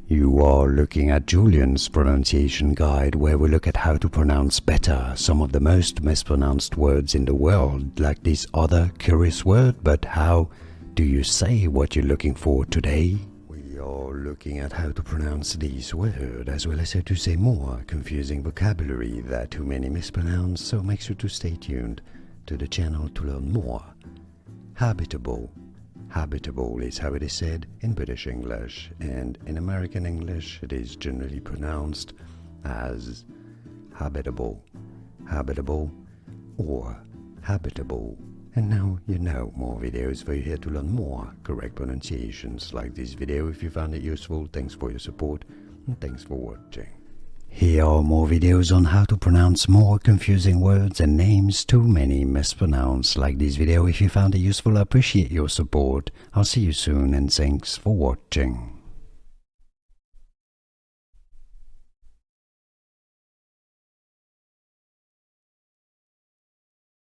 You are looking at Julian's pronunciation guide, where we look at how to pronounce better some of the most mispronounced words in the world, like this other curious word. But how do you say what you're looking for today? We are looking at how to pronounce these words, as well as how to say more confusing vocabulary that too many mispronounce, so make sure to stay tuned to the channel to learn more. Habitable. Habitable is how it is said in British English, and in American English it is generally pronounced as habitable, habitable, or habitable. And now you know more videos for you here to learn more correct pronunciations. Like this video if you found it useful. Thanks for your support and thanks for watching. Here are more videos on how to pronounce more confusing words and names too many mispronounced. Like this video if you found it useful. I appreciate your support. I'll see you soon and thanks for watching.